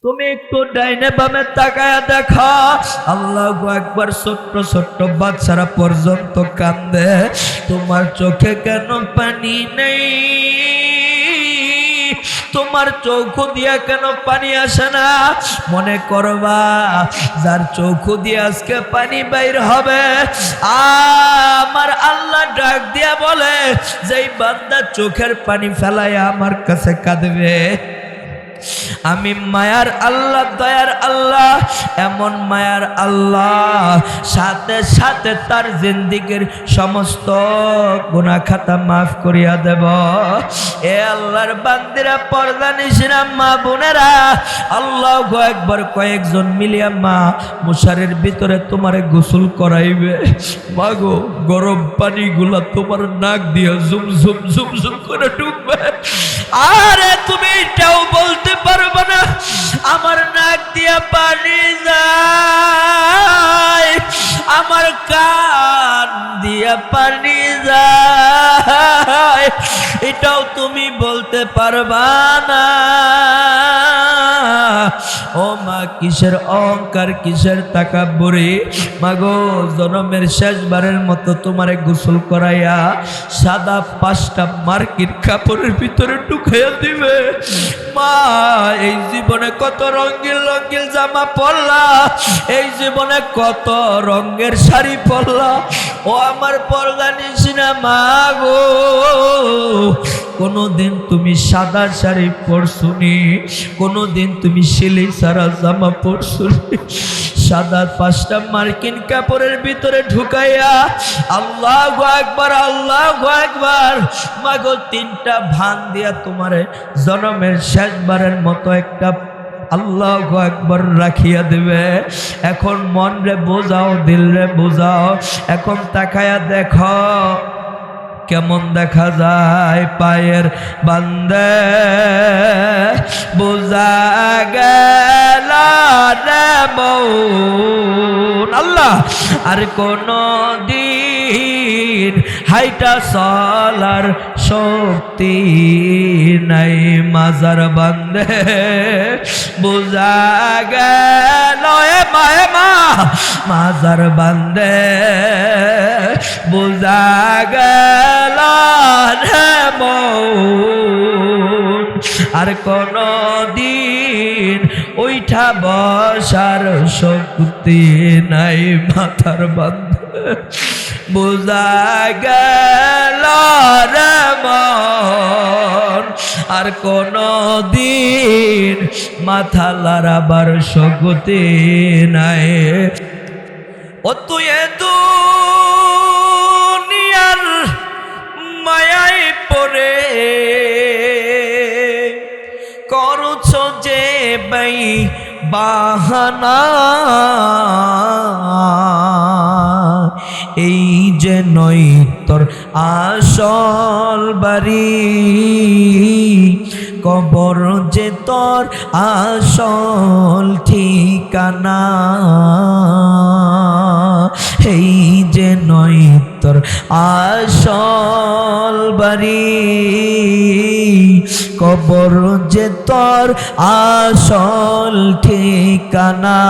তুমি একটু ডাইনে বামে তাকায়া দেখা, আল্লাহু আকবার। ছোট্ট ছোট্ট বাচ্চারা পর্যন্ত কান্দে। তোমার চোখে কেন পানি নেই? তোমার চোখ দিয়া কেন পানি আসে না? মনে করবা যার চোখ দিয়ে আজকে পানি বাইর হবে, আমার আল্লাহ ডাক দিয়া বলে, যেই বান্দা চোখের পানি ফেলায় আমার কাছে কাঁদবে, আমি মায়ার আল্লাহ, দয়ার আল্লাহ, এমন মায়ার আল্লাহ, সাথে সাথে তার জিন্দেগীর সমস্ত গুনাহ খাতা মাফ করিয়া দেব। এ আল্লাহর বান্দিরা, পর্দা নিশিনা মা বোনেরা, আল্লাহু আকবার। কয়েকজন মিলিয়া মা মশারির ভিতরে তোমারে গোসল করাইবে। মাগো, গরম পানিগুলা তোমার নাক দিয়ে ঝুম ঝুম ঝুম ঝুম করে ঢুকবে। আরে তুমি এটাও বলতে পারবে না আমার নাক দিয়া পানি যায়, আমার কান দিয়া পানি যায়, এটাও তুমি বলতে পারবা না। ও মা, কিসের অহংকার, কিসের তাকাব্বুরি? মাগো, জনমের শেষবারের মতো তোমারে গোসল করাইয়া সাদা 5টা মার্কিন কাপড়ের ভিতরে ঢুকাইয়া দিবে। মা, এই জীবনে কত রঙিন রঙিন জামা পরলা, এই জীবনে কত রঙের শাড়ি পরলা। ও আমার পর্দা নিশিনা মা গো, কোনদিন তুমি সাদা শাড়ি পরছুনি? কোনদিন তুমি সিলি সারা জামা পরছুনি? সাদা 5টা মার্কিন কাপড়ের ভিতরে ঢুকাইয়া আল্লাহু আকবার, আল্লাহু আকবার। মাগো, 3টা ভান দিয়া তোমারে জনমের শেষবারের মতো একটা আল্লাহু আকবার রাখিয়া দেবে। এখন মন রে বোঝাও, দিল রে বোঝাও, এখন তাকায়া দেখো কেমন দেখা যায় পায়ের বান্দে। বোঝা গেল রে মন, আল্লাহ আর কোনো দিন হাইটা চলার শক্তি নাই মাজার বান্দে। বোঝা গেল এ মা মাজার বান্দে, বোঝা গেল রে মন আর কোনো দিন ওইটা বসার শক্তি নাই মাথার বান্দে। বোঝা গেল রে মন আর কোনো দিন মাথা লড়াবার শক্তি নাই। ও তুই দুনিয়ার মায়ায় পড়ে করছ যে বাই বাহানা, এই যে নয় তোর আসল বাড়ি, কবর যে তোর আসল ঠিকানা, এই যে নয় তোর আসল বাড়ি, কবর যে তোর আসল ঠিকানা।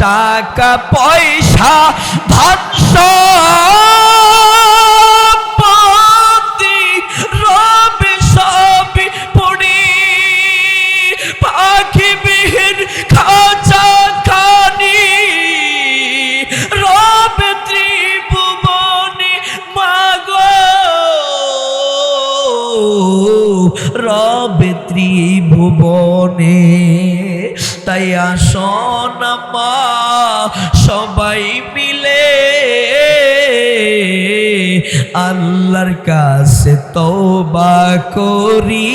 টাকা পয়সা ধন সম্পত্তি রবে সবই পড়ি, পাখি বিহীন খাঁচা খানি রবে ত্রিভুবনে মাগো, রবে ত্রিভুবনে। তাই আসন মা সবাই মিলে আল্লাহর কাছে তওবা করি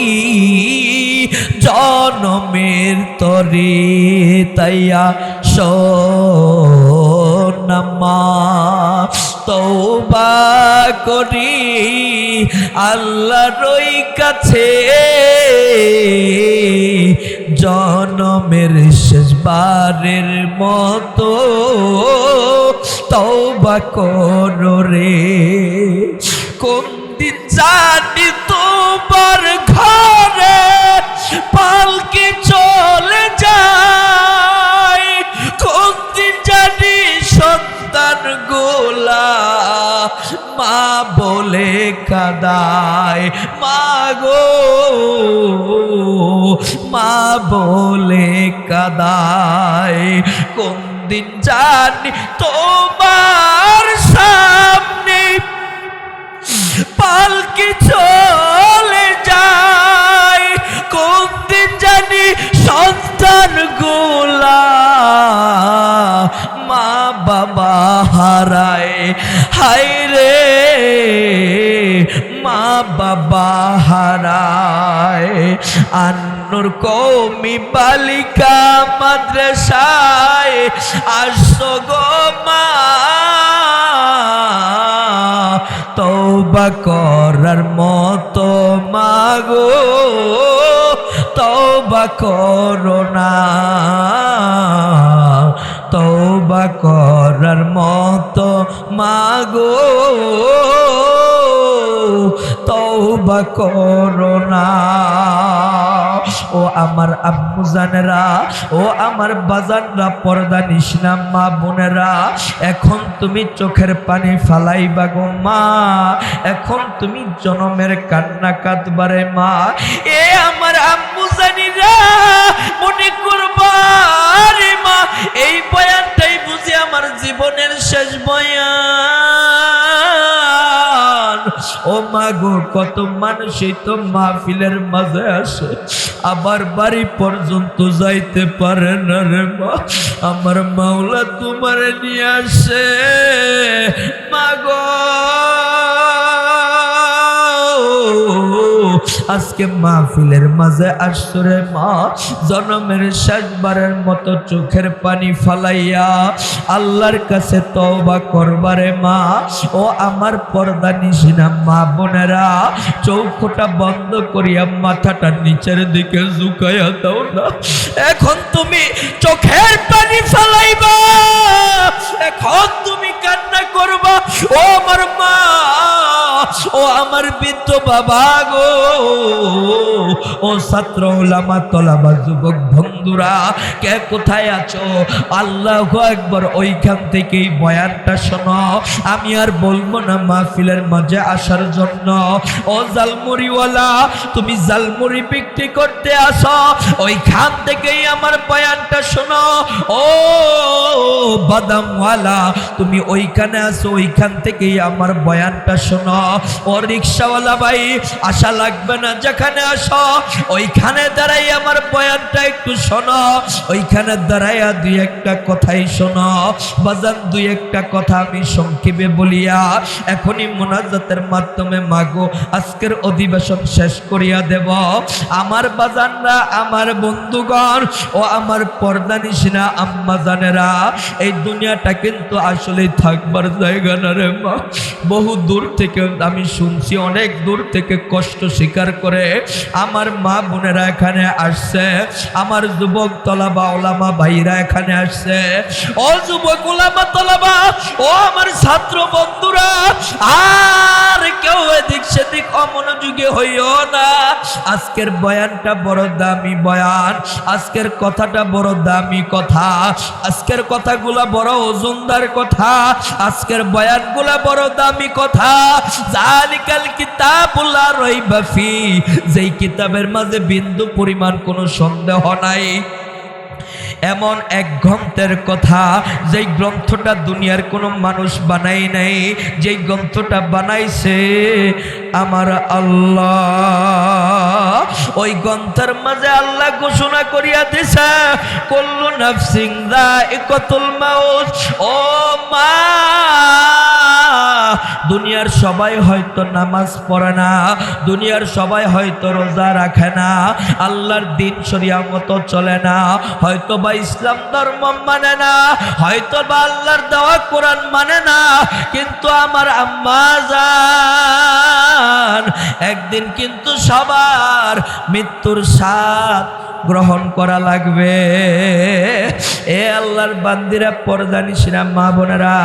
জনমের তরে। তাই আসন মা তওবা করি আল্লাহর ওই কাছে, জনমের শেষবারের মতো তওবা করো রে। কোন দিন জানি তোমার ঘরে মা বলে কাদায়। কোন দিন জানি তোমার সামনে পালকি চলে যায়, কোন দিন জানি সন্তান গোলা মা বাবা হারায়। হায় রে মা বাবা হারায়। আন্নুর কওমি বালিকা মাদ্রাসায় আসো গো মা, তওবা করার মতো মাগো তওবা করো না, তওবা করার মতো মাগো তওবা করো না। ও আমার আম্মু জানেরা, ও আমার বাজানরা, পর্দা নিশিনা মা বোনেরা, এখন তুমি চোখের পানি ফালাইবা গো মা, এখন তুমি জনমের কান্না কাঁদবারে মা। এ আমার আম্মু জানিরা, মনে করবা রে মা, এই বয়ানটাই বুঝি আমার জীবনের শেষ বয়ান। ও মা গো, কত মানুষই তো মাহফিলের মাঝে আসে, আবার বাড়ি পর্যন্ত যাইতে পারে না রে মা। আমার মাওলা তোমার নিয়ে আসে মা গো। আজকে মাহফিলের মাঝে আসছো রে মা, জনমের শেষবারের মতো চোখের পানি ফালাইয়া আল্লাহর কাছে তওবা করবারে মা। ও আমার পর্দা নিশিনা মা বোনেরা, চৌখোটা বন্ধ করিয়া মাথাটা নিচের দিকে ঝুঁকাইয়া দাও না। এখন তুমি চোখের পানি ফালাইবা, এখন তুমি কান্না করবা। ও আমার মা, ও আমার বৃদ্ধ বাবা গো, ও ছাত্র ওলামা তলাবা যুবক বন্ধুরা, কে কোথায় আছো? আল্লাহু আকবার। ওইখান থেকেই বয়ানটা শোনো, আমি আর বলবো না মাহফিলের মাঝে আসার জন্য। ও জালমুড়িওয়ালা, তুমি জালমুড়ি বিক্রি করতে আসো, ওইখান থেকেই আমার বয়ানটা শোনো। ও বাদামওয়ালা, তুমি ওইখানে আসো, ওইখান থেকেই আমার বয়ানটা শোনো। ও রিক্সাওয়ালা ভাই, আশা লাগবে না, যেখানে আসো ওইখানে দাঁড়াই আমার বয়ানটা একটু শোনো, ওইখানে দাঁড়াইয়া দুই একটা কথাই শোনো। বাজান, দুই একটা কথা আমি সংক্ষেপে বলিয়া এখনই মোনাজাতের মাধ্যমে মাগো আজকের অধিবেশন শেষ করিয়া দেব। আমার বাজানরা, আমার বন্ধুগণ, ও আমার পর্দা নিশিনা আম্মা জানেরা, এই দুনিয়াটা কিন্তু আসলেই থাকবার জায়গা না রে মা। বহু দূর থেকে আমি শুনছি, অনেক দূর থেকে কষ্ট স্বীকার করে আমার মা বোনেরা এখানে আসছে, আমার যুবক তলাবা ওলামা ভাইরা এখানে আসছে। ও যুবক ওলামা তলাবা, ও আমার ছাত্র বন্ধুরা, আর কেউ এদিক সেদিক অমনোযোগী হইও না। আজকের বয়ানটা বড় দামি বয়ান, আজকের কথাটা বড় দামি কথা, আজকের কথাগুলা বড় ওজনদার কথা, আজকের বয়ানগুলা বড় দামি কথা। জালিকাল কিতাবুল লা রাইবা ফি, যেই কিতাবের মাঝে বিন্দু পরিমাণ কোনো সন্দেহ নাই। এমন এক গ্রন্থের কথা, যেই গ্রন্থটা দুনিয়ার কোনো মানুষ বানাই নাই, যেই গ্রন্থটা বানাইছে আমার আল্লাহ। ওই গ্রন্থের মাঝে আল্লাহ ঘোষণা করিয়া দিছে, কুল্লু নাফসিন যায়িকাতুল মাউত। ও মা, দুনিয়ার সবাই হয়তো নামাজ পড়ে না, দুনিয়ার সবাই হয়তো রোজা রাখে না, আল্লাহর দিন শরিয়া মতো চলে না, হয়তো বা ইসলাম ধর্ম মানে না, হয়তো বা আল্লাহর দেওয়া কোরআন মানে না, কিন্তু আমার আম্মা জান, একদিন কিন্তু সবার মৃত্যুর স্বাদ গ্রহণ করা লাগবে। এ আল্লাহর বান্দিরা, পর্দা নিশিনা মা বোনেরা,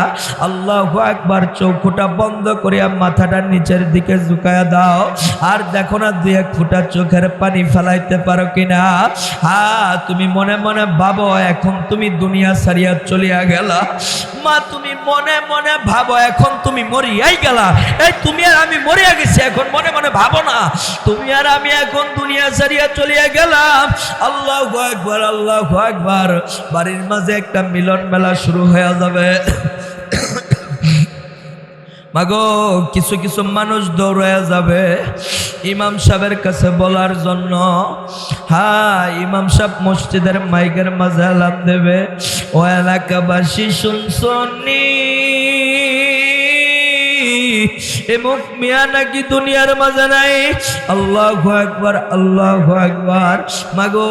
আল্লাহু আকবার। চৌখুটা চক্ষুটা বন্ধ করিয়া মাথাটা নিচের দিকে ঝুঁকায়া দাও আর দেখো না 2-1 ফোঁটা চোখের পানি ফেলাইতে পারো কিনা। হ্যাঁ, তুমি মনে মনে ভাবো এখন তুমি দুনিয়া ছাড়িয়া চলিয়া গেলা। মা তুমি মনে মনে ভাবো এখন তুমি মরিয়াই গেলা। এই তুমি আর আমি মরিয়া গেছি, এখন মনে মনে ভাবো না তুমি আর আমি এখন দুনিয়া ছাড়িয়া চলিয়া গেলাম। আল্লাহু আকবার, আল্লাহু আকবার। বাড়ির মাঝে একটা মিলন মেলা শুরু হয়ে যাবে। মাগো কিছু কিছু মানুষ দৌড়ে যাবে ইমাম সাহেবের কাছে বলার জন্য। হ্যাঁ, ইমাম সাহেব মসজিদের মাইকের মাঝে এলান দেবে, ও এলাকাবাসী শুনছনি এমুক মিয়া নাকি দুনিয়ার মাঝে নাই। আল্লাহু আকবার, আল্লাহু আকবার। মাগো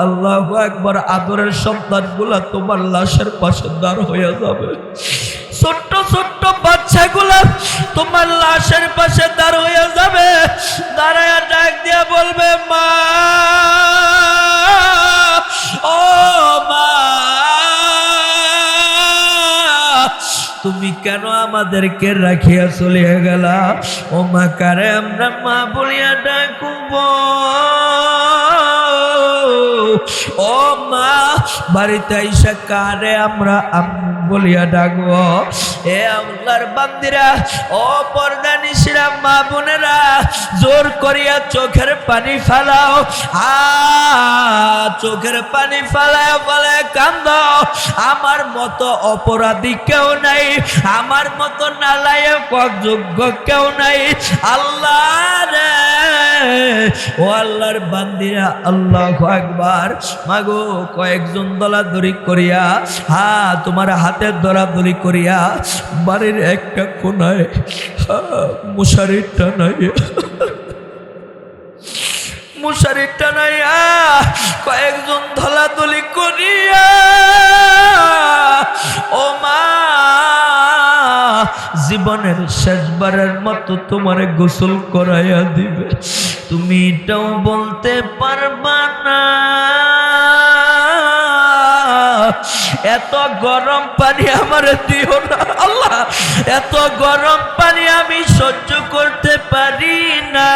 আল্লাহু আকবার। আদরের সন্তানগুলা তোমার লাশের পাশে দাঁড় হয়ে যাবে। ছোট্ট ছোট্ট বাচ্চাগুলা তোমার লাশের পাশে দাঁড় হয়ে যাবে, দাঁড়ায়া ডাক দিয়া বলবে মা, ও মা, তুমি কেন আমাদেরকে রাখিয়া চলিয়া গেলা? ও মা, কারে আমরা মা বলিয়া ডাকুব? ও মা, বাড়িতে আইসা কারে আমরা বলিয়া ডাকবো? এ আল্লাহর বান্দিরা, ও পর্দানিশিরা মা বোনেরা, জোর করিয়া চোখের পানি ফেলাও। চোখের পানি ফেলায় ফেলায় কান্দাও। আমার মতো অপরাধী কেউ নাই, আমার মতো নালায়ক অযোগ্য কেউ নাই। আল্লাহ রে, ও আল্লাহর বান্দিরা, আল্লাহু আকবার। মাগো কয়েকজন দলাদলি করিয়া, তোমার হাতের দলাদলি করিয়া বাড়ির একটা কোনায় মশারির টানাইয়া কয়েকজন দলাদলি করিয়া, ও মা, জীবনের শেষবারের মতো তোমারে গোসল করাইয়া দিবে। তুমি এটাও বলতে পারবা না এত গরম পানি আমার দিও না আল্লাহ, এত গরম পানি আমি সহ্য করতে পারি না,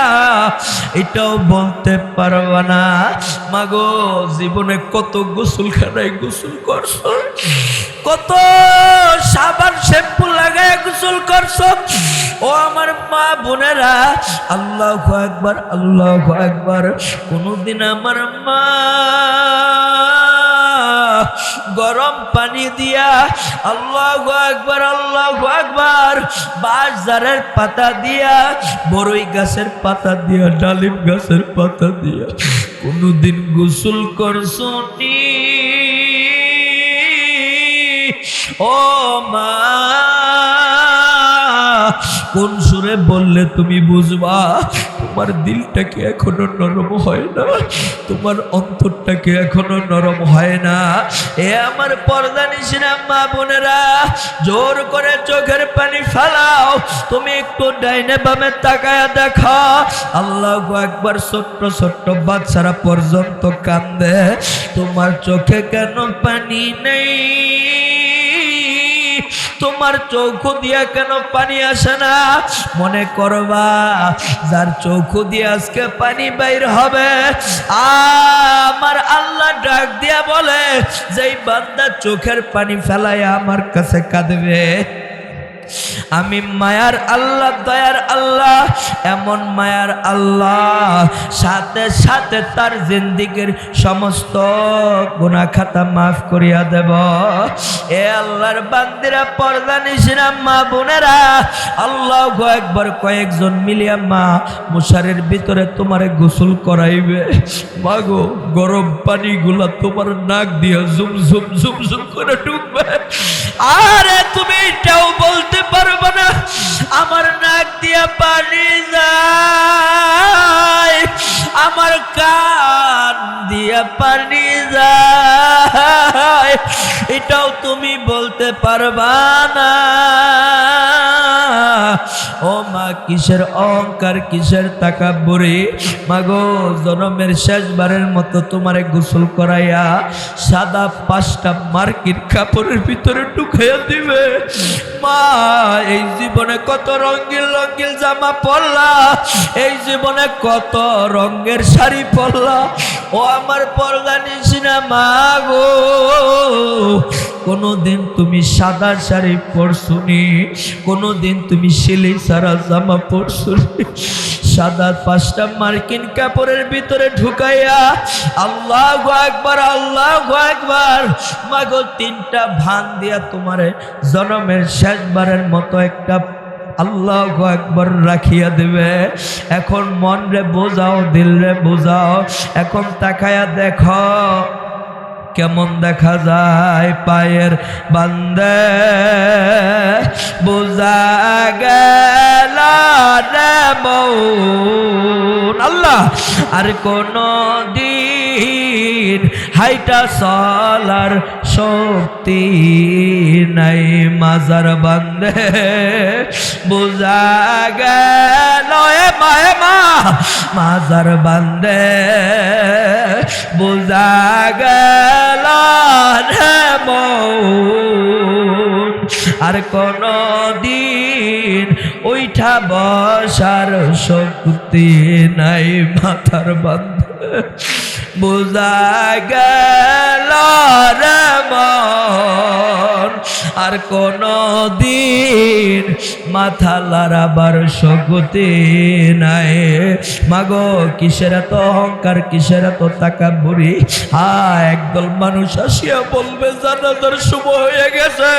এটাও বলতে পারবা না। মাগো জীবনে কত গোসলখানায় গোসল করছো, কত সাবান শ্যাম্পু লাগায় গোসল করছো। ও আমার মা বোনেরা, আল্লাহু আকবার, আল্লাহু আকবার। কোনদিন আমার মা গরম পানি দিয়া, আল্লাহু আকবার, আল্লাহু আকবার, বাঁশঝাড়ের পাতা দিয়া, বড়ই গাছের পাতা দিয়া, ডালিম গাছের পাতা দিয়া কোনদিন গোসল করছো নি? ও মা, কোন সুরে বললে তুমি বুঝবা? তোমার দিলটা কি এখনো নরম হয় না? তোমার অন্তরটা কি এখনো নরম হয় না? এ আমার পর্দানিশিরা মা বোনেরা, জোর করে চোখের পানি ফেলাও। তুমি একটু ডাইনে বামে তাকায়া দেখো, আল্লাহু আকবার। ছোট্ট ছোট্ট বাচ্চারা পর্যন্ত কান্দে। তোমার চোখে কেন পানি নেই? তোমার চোখ দিয়া কেন পানি আসে না? মনে করবা যার চোখ দিয়ে আজকে পানি বাইর হবে, আমার আল্লাহ ডাক দিয়া বলে, যেই বান্দা চোখের পানি ফেলায় আমার কাছে কাঁদবে, আমি মায়ার আল্লাহ, দয়ার আল্লাহ, এমন মায়ার আল্লাহ, সাথে সাথে তার জিন্দেগীর সমস্ত গুনাহ খাতা মাফ করিয়া দেব। এ আল্লাহর বান্দিরা, পর্দানিশিরা মা বোনেরা, আল্লাহু আকবার। কয়েকজন মিলিয়া মা মশারির ভিতরে তোমারে গোসল করাইবে। মাগো গরম পানিগুলা তোমার নাক দিয়া ঝুম ঝুম ঝুম ঝুম করে ঢুকবে। আরে তুমি এটাও বলতে পারবে না আমার নাক দিয়া পানি যায়, আমার কান দিয়া পানি যায়, এটাও তুমি বলতে পারবা না। ও মা কিসের অহংকার কিসের তাকাব্বুরি মাগো জনমের শেষবারের মতো তোমারে গোসল করাইয়া সাদা 5টা মার্কিন কাপড়ের ভিতরে ঢুকাইয়া দিবে মা এই জীবনে কত রঙিন রঙিন জামা পরলা এই জীবনে কত রঙের শাড়ি পরলা ও আমার পর্দা নিশিনা মা গো কোনদিন তুমি সাদা শাড়ি পরছুনি কোনদিন তুমি সিলি সারা জামা পরছুনি সাদা 5টা মার্কিন কাপড়ের ভিতরে ঢুকাইয়া আল্লাহু আকবার মাগো 3টা ভান দিয়া তোমারে জনমের শেষবারের মতো একটা আল্লাহু আকবার রাখিয়া দেবে এখন মন রে বোঝাও দিল রে বোঝাও এখন তাকায়া দেখো কেমন দেখা যায় পায়ের বান্দে বোঝা গেল রে মন আল্লাহ আর কোন দিন হাইটা চলার শক্তি নাই মাজার বান্দে বোঝা গেল এ মা মাজার বান্দে বোঝা গেল রে মন আর কোন দিন ওইটা বসার শক্তি নাই মাথার বান্দে বোঝা গেল রে মন আর কোন দিন মাথা লড়াবার শক্তি নাই মাগো কিসের এত অহংকার কিসের এত তাকাব্বুরি একদল মানুষ আসিয়া বলবে জানাজার সময় হয়ে গেছে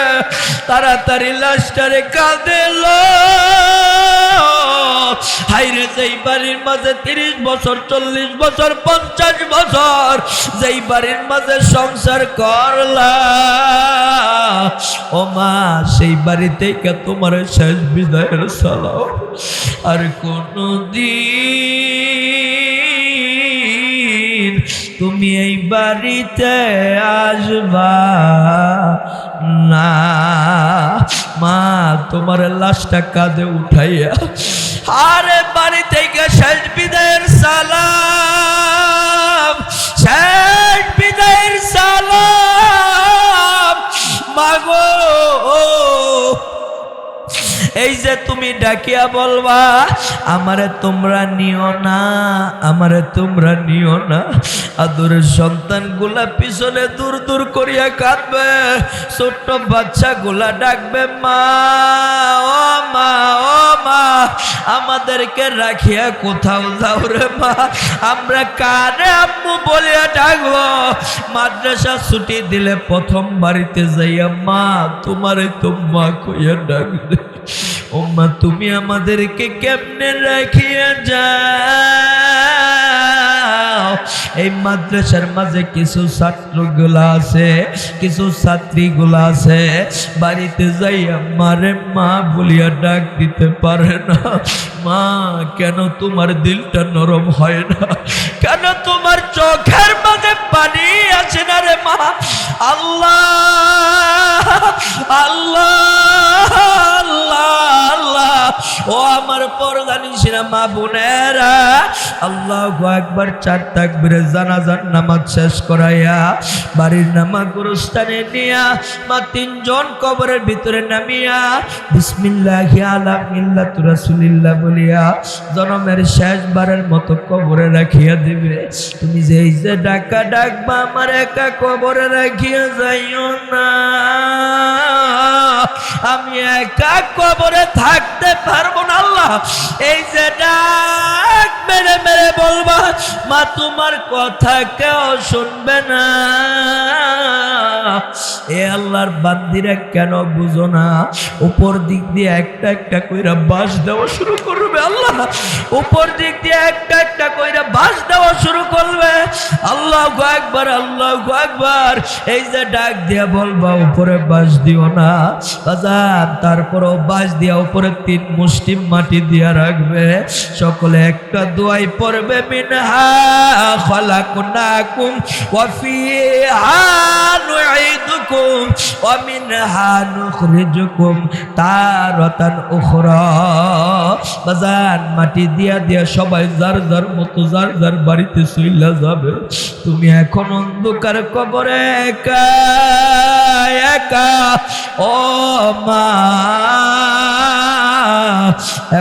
তাড়াতাড়ি লাশটারে কাঁদে হাইরে যেই বাড়ির মাঝে 30 বছর 40 বছর 50 বছর যেই বাড়ির মাঝে সংসার করলা ও মা সেই বাড়ি থেকে তোমার শেষ বিদায়ের সালাম আর কোনদিন তুমি এই বাড়িতে আসবা না মা তোমার লাশটা কাঁধে উঠাইয়া আরে বাড়ি থেকে শেষ বিদায়ের সালাম শেষ বিদায়ের সালাম মাগো এই যে তুমি ডাকিয়া বলবা আমারে তোমরা নিও না আমারে তোমরা নিও না আদরের সন্তানগুলা পিছনে দূর দূর করিয়া কাঁদবে ছোট্ট বাচ্চাগুলা ডাকবে মা ও মা ও মা আমাদেরকে রাখিয়া কোথাও যাও রে মা আমরা কারে আম্মু বলিয়া ডাকবো মাদ্রাসা ছুটি দিলে প্রথম বাড়িতে যাইয়া মা তোমারে তো মা কইয়া ডাকবে ও মা তুমি আমাদেরকে কেমনে রাখিয়া যাও এই মাদ্রাসার মাঝে কিছু ছাত্রগুলা আছে কিছু ছাত্রীগুলা আছে বাড়িতে যাইয়া মারে মা বলিয়া ডাক দিতে পারে না মা কেন তোমার দিলটা নরম হয় না কেন তোমার চোখের মাঝে পানি আছে না রে মা আল্লাহ আল্লাহ আল্লাহ আল্লাহ ও আমার পর্দা নিশিনা মা বোনেরা আল্লাহু আকবার 4 তাকবীরে জানাজার নামাজ শেষ করাইয়া বাড়ির নামা গুরুস্থানে নিয়া মা 3 জন কবরের ভিতরে নামিয়া বিসমিল্লাহি আলা মিল্লাতি রাসূলিল্লাহ বলিয়া জনমের শেষবারের মতো কবরে রাখিয়া দিবে তুমি যেই যে ডাকা ডাকবা আমার একা কবরে রাখিয়া যাইও না আমি একা কবরে থাকতে পারবো না আল্লাহ এই যে ডাক মেরে মেরে বলবা মা তোমার কথা কেউ শুনবে না এ আল্লাহর বান্দিরা কেন বুঝো না উপর দিক দিয়ে একটা একটা কইরা বাঁশ দেওয়া শুরু করবে আল্লাহ উপর দিক দিয়ে একটা একটা কইরা বাঁশ দেওয়া শুরু করবে আল্লাহু আকবার আল্লাহু আকবার এই যে ডাক দিয়া বলবা উপরে বাঁশ দিও না বাজার তারপরও বাঁশ দিয়া উপরে 3 মুষ্টি মাটি দিয়া রাখবে সকলে একটা দোয়াই পড়বে মিনহা খালাকনাকুম ওয়া ফিহা নুঈদুকুম নুইদুকুম ওয়া মিনহা নুখরিজুকুম তারাতান উখরা। বাজান মাটি দিয়া দিয়া সবাই যার যার মতো যার যার বাড়িতে চইলা যাবে। তুমি এখন অন্ধকার কবরে একা একা। ও মা,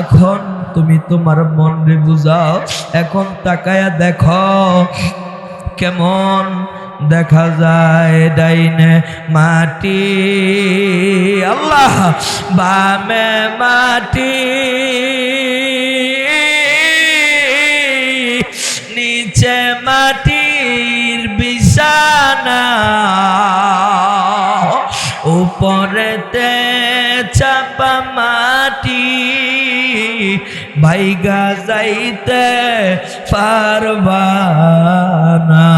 এখন তুমি তোমার মন রে বুঝাও। এখন তাকায়া দেখো কেমন দেখা যায় ডাইনে মাটি, আল্লাহ বামে মাটি, নিচে মাটির বিছানা, উপরেতে চাপা মাটি, ভাইগা যাইতে পারবা না।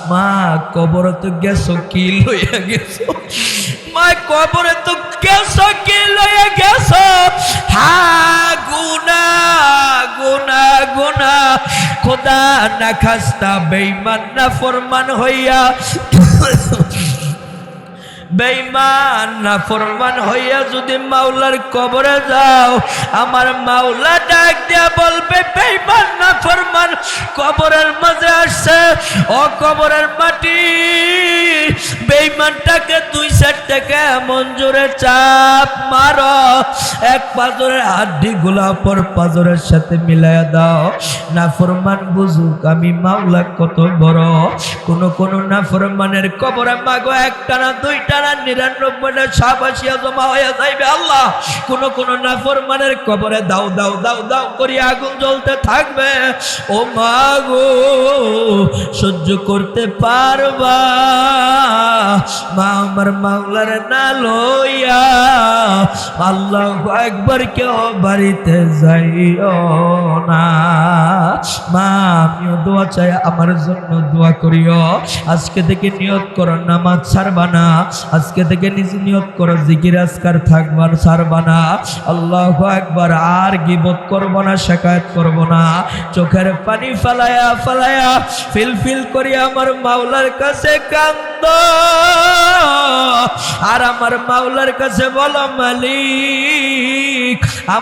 মা কবরে তো গেছো, কি লইয়া গেছো? মা কবরে তো গেছো, কি লইয়া গেছো? হা গুনা গুনা গুনা, খোদা না খাস্তা বেঈমান না ফরমান হইয়া, বেঈমান না ফরমান হইয়া যদি মাওলার কবরে যাও, আমার মাওলা ডাক দিয়া বলবে বেঈমান না ফরমান কবরের মাঝে আসছে। ও কবরের মাটি, বেঈমানটাকে 2 থেকে এমন জোরে চাপ মারো, এক পাজরের হাড্ডি গুলা পর পাজরের সাথে মিলাইয়া দাও। না ফরমান বুঝুক আমি মাওলা কত বড়। কোন নাফরমানের কবরে মাগো 1টা না 2টা না 99টা সাপ আসিয়া জমা হইয়া যাইবে আল্লাহ। কোন নাফরমানের কবরে দাও দাও দাও দাও করিয়া আগুন জ্বলতে থাকবে। ও মাগো সহ্য করতে পারবা? মা আমার মাওলার না লইয়া আল্লাহু আকবার কেউ বাড়িতে যাইও না। মা আমিও দোয়া চাই, আমার জন্য দোয়া করিও। আজকে থেকে নিয়ত করো নামাজ ছাড়বা না, আজকে থেকে নিজে নিয়ত করো জিকির আজকার থাকবা ছাড়বা না। আল্লাহু আকবার। আর গীবত করব না, শিকায়ত করব না। চোখের পানি ফালায়া ফালায়া ফিল করি আমার মাওলার কাছে কান্দ, আর আমার মাওলার কাছে বলো মালিক আমার